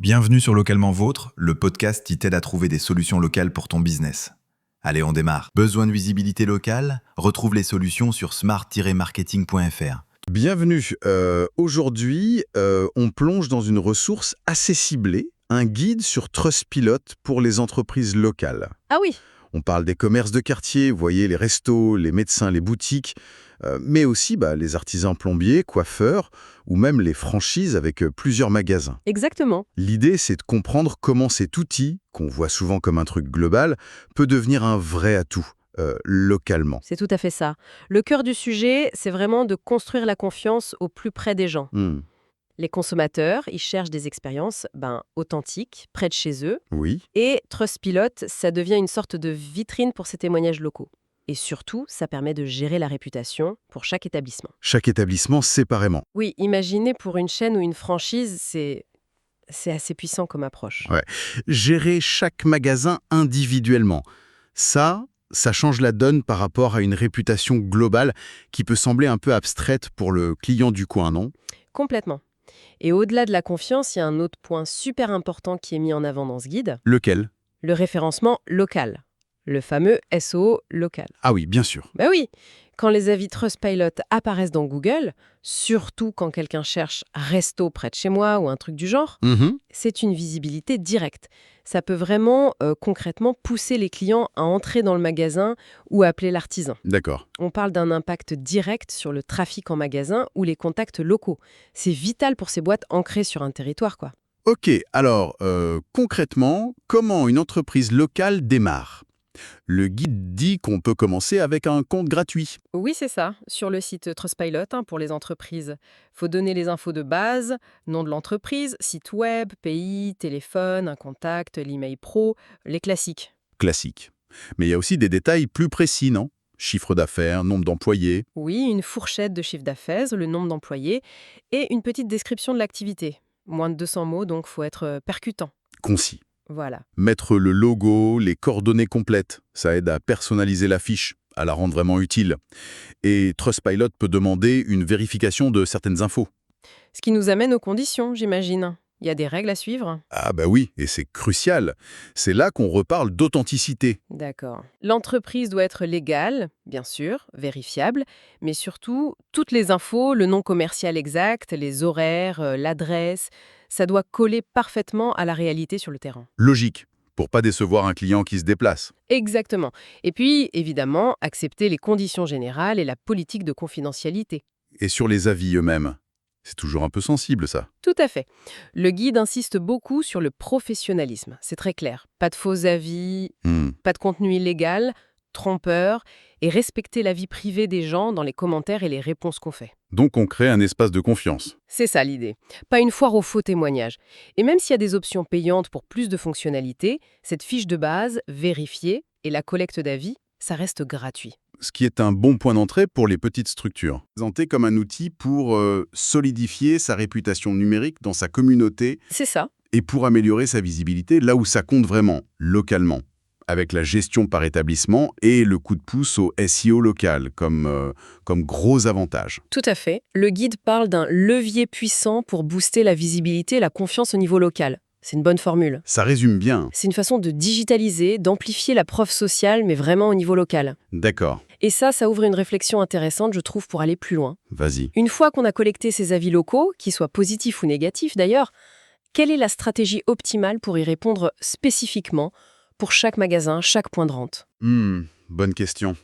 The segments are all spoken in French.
Bienvenue sur Localement Vôtre, le podcast qui t'aide à trouver des solutions locales pour ton business. Allez, on démarre. Besoin de visibilité locale? Retrouve les solutions sur smart-marketing.fr. Bienvenue. Aujourd'hui, on plonge dans une ressource assez ciblée, un guide sur Trustpilot pour les entreprises locales. Ah oui, On parle des commerces de quartier, vous voyez, les restos, les médecins, les boutiques, mais aussi les artisans plombiers, coiffeurs, ou même les franchises avec plusieurs magasins. exactement. L'idée, c'est de comprendre comment cet outil, qu'on voit souvent comme un truc global, peut devenir un vrai atout, localement. C'est tout à fait ça. Le cœur du sujet, c'est vraiment de construire la confiance au plus près des gens. Hmm. Les consommateurs, ils cherchent des expériences authentiques, près de chez eux. Oui, Et Trustpilot, ça devient une sorte de vitrine pour ces témoignages locaux. Et surtout, ça permet de gérer la réputation pour chaque établissement. chaque établissement séparément. Oui, imaginez pour une chaîne ou une franchise, c'est assez puissant comme approche. Ouais. Gérer chaque magasin individuellement, ça change la donne par rapport à une réputation globale qui peut sembler un peu abstraite pour le client du coin, non? Complètement. Et au-delà de la confiance, il y a un autre point super important qui est mis en avant dans ce guide, Lequel? le référencement local. Le fameux SEO local. Ah oui, bien sûr. Ben oui, quand les avis Trustpilot apparaissent dans Google, surtout quand quelqu'un cherche resto près de chez moi ou un truc du genre, Mhm. c'est une visibilité directe. Ça peut vraiment concrètement pousser les clients à entrer dans le magasin ou appeler l'artisan. D'accord. On parle d'un impact direct sur le trafic en magasin ou les contacts locaux. C'est vital pour ces boîtes ancrées sur un territoire, quoi. Ok, alors concrètement, comment une entreprise locale démarre? Le guide dit qu'on peut commencer avec un compte gratuit. Oui, c'est ça. Sur le site Trustpilot, pour les entreprises, faut donner les infos de base, nom de l'entreprise, site web, pays, téléphone, un contact, l'email pro, les classiques. Classique. Mais il y a aussi des détails plus précis, non? Chiffre d'affaires, nombre d'employés. Oui, une fourchette de chiffre d'affaires, le nombre d'employés et une petite description de l'activité. Moins de 200 mots, donc faut être percutant. Concis. Voilà. Mettre le logo, les coordonnées complètes, ça aide à personnaliser la fiche, à la rendre vraiment utile. Et Trustpilot peut demander une vérification de certaines infos. Ce qui nous amène aux conditions, j'imagine. Il y a des règles à suivre. Ah bah oui, et c'est crucial. C'est là qu'on reparle d'authenticité. D'accord. L'entreprise doit être légale, bien sûr, vérifiable, mais surtout, toutes les infos, le nom commercial exact, les horaires, l'adresse, ça doit coller parfaitement à la réalité sur le terrain. Logique, pour pas décevoir un client qui se déplace. Exactement. Et puis, évidemment, accepter les conditions générales et la politique de confidentialité. Et sur les avis eux-mêmes, c'est toujours un peu sensible ça. Tout à fait. Le guide insiste beaucoup sur le professionnalisme, c'est très clair. Pas de faux avis, Hmm. pas de contenu illégal, trompeur, et respecter la vie privée des gens dans les commentaires et les réponses qu'on fait. Donc on crée un espace de confiance. C'est ça l'idée. Pas une foire aux faux témoignages. Et même s'il y a des options payantes pour plus de fonctionnalités, cette fiche de base, vérifiée, et la collecte d'avis, ça reste gratuit. Ce qui est un bon point d'entrée pour les petites structures. Présenté comme un outil pour solidifier sa réputation numérique dans sa communauté C'est ça. et pour améliorer sa visibilité là où ça compte vraiment, localement, avec la gestion par établissement et le coup de pouce au SEO local comme gros avantage. Tout à fait. Le guide parle d'un levier puissant pour booster la visibilité et la confiance au niveau local. C'est une bonne formule. Ça résume bien. C'est une façon de digitaliser, d'amplifier la preuve sociale, mais vraiment au niveau local. D'accord, Et ça ouvre une réflexion intéressante, je trouve, pour aller plus loin. vas-y. Une fois qu'on a collecté ces avis locaux, qu'ils soient positifs ou négatifs d'ailleurs, quelle est la stratégie optimale pour y répondre spécifiquement pour chaque magasin, chaque point de vente? Bonne question.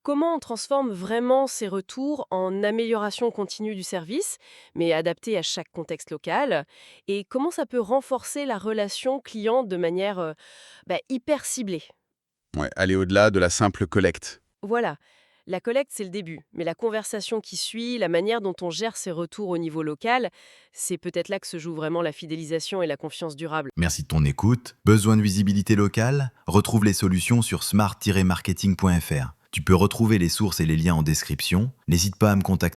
Comment on transforme vraiment ces retours en amélioration continue du service, mais adaptée à chaque contexte local? Et comment ça peut renforcer la relation client de manière hyper ciblée? Ouais, aller au-delà de la simple collecte. Voilà, la collecte, c'est le début, mais la conversation qui suit, la manière dont on gère ces retours au niveau local, c'est peut-être là que se joue vraiment la fidélisation et la confiance durable. Merci de ton écoute. Besoin de visibilité locale? Retrouve les solutions sur smart-marketing.fr. Tu peux retrouver les sources et les liens en description. N'hésite pas à me contacter.